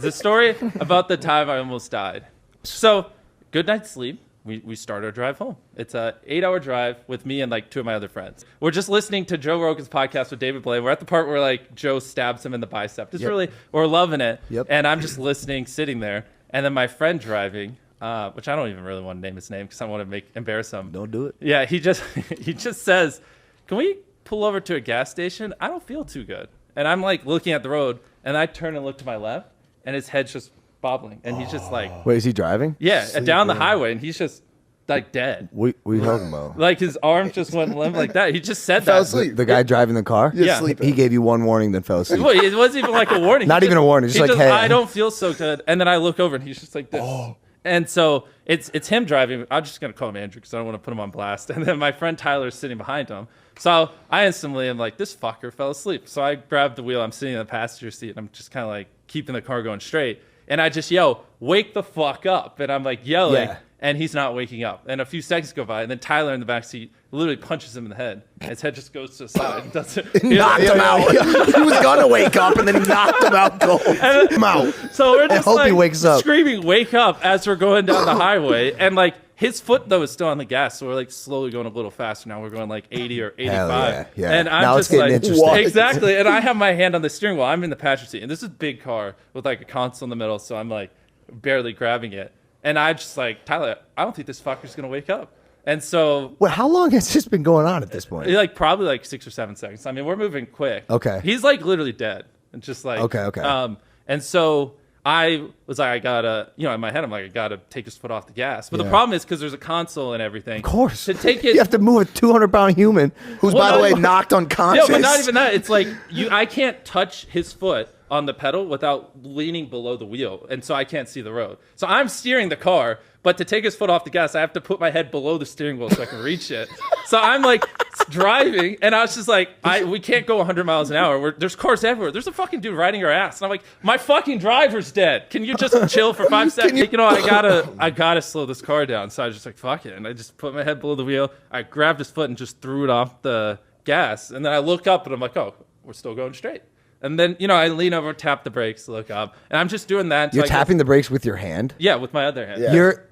The story about the time I almost died. So, good night's sleep. We start our drive home. It's a 8-hour drive with me and like 2 of my other friends. We're just listening to Joe Rogan's podcast with David Blaine. We're at the part where like Joe stabs him in the bicep. Just really, we're loving it. Yep. And I'm just listening, sitting there. And then my friend driving, which I don't even really want to name his name because I want to embarrass him. Don't do it. Yeah, he just says, "Can we pull over to a gas station? I don't feel too good." And I'm like looking at the road, and I turn and look to my left, and his head's just bobbling, and he's just like, Wait, is he driving? yeah, down the highway, and he's just like dead. What are you talking about? Like his arms just went limp like that. He just said that. Fell asleep. The guy driving the car? Yeah. He gave you one warning, then fell asleep. Well, it wasn't even like a warning. Not even a warning. Just like, hey. I don't feel so good. And then I look over, and he's just like this. Oh. And so it's him driving. I'm just gonna call him Andrew because I don't want to put him on blast. And then my friend Tyler is sitting behind him. So I instantly am like, this fucker fell asleep. So I grab the wheel. I'm sitting in the passenger seat, and I'm just kind of like keeping the car going straight. And I just yell, "Wake the fuck up!" And I'm like yelling. Yeah. And he's not waking up. And a few seconds go by, and then Tyler in the back seat literally punches him in the head. And his head just goes to the side. And Knocked him out. He was gonna wake up, and then he knocked him out cold. Him out. So we're just hope he like wakes up. screaming, "Wake up!" as we're going down the highway. And like his foot though is still on the gas, so we're like slowly going a little faster. Now we're going like 80 or 85. Hell yeah. And I'm Now just it's getting like, interesting. exactly. And I have my hand on the steering wheel. I'm in the passenger seat, and this is a big car with like a console in the middle, so I'm like barely grabbing it. And I just like, Tyler, I don't think this fucker's gonna wake up. And so, Well, how long has this been going on at this point? like probably like 6 or 7 seconds. I mean, we're moving quick. Okay. He's like literally dead, and just like Okay. And so I was like, I gotta, in my head, I'm like, I gotta take his foot off the gas. But the Yeah. problem is because there's a console and everything. Of course. To take it, You have to move a 200-pound human who's, Well, by the way, no, knocked unconscious. No, but not even that. It's like I can't touch his foot on the pedal without leaning below the wheel, and so I can't see the road. So I'm steering the car, but to take his foot off the gas, I have to put my head below the steering wheel so I can reach it. So I'm like driving, and I was just like, we can't go 100 miles an hour. There's cars everywhere. There's a fucking dude riding our ass, and I'm like, my fucking driver's dead. Can you just chill for 5 seconds? I gotta slow this car down. So I was just like, fuck it, and I just put my head below the wheel. I grabbed his foot and just threw it off the gas, and then I look up, and I'm like, oh, we're still going straight. And then, I lean over, tap the brakes, look up, and I'm just doing that. You're tapping the brakes with your hand? Yeah, with my other hand.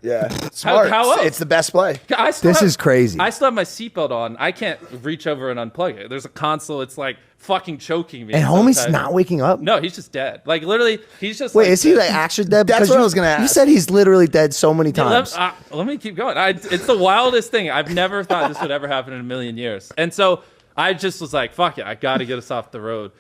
Yeah. Smart. How else? It's the best play. This is crazy. I still have my seatbelt on. I can't reach over and unplug it. There's a console. It's like fucking choking me. And homie's sometimes. not waking up? No, he's just dead. Like literally, he's just. Wait, like, is he like actually dead? That's Because what you- I was gonna ask. You said he's literally dead so many times. Let me keep going. It's the wildest thing. I've never thought this would ever happen in a million years. And so I just was like, fuck it. I got to get us off the road.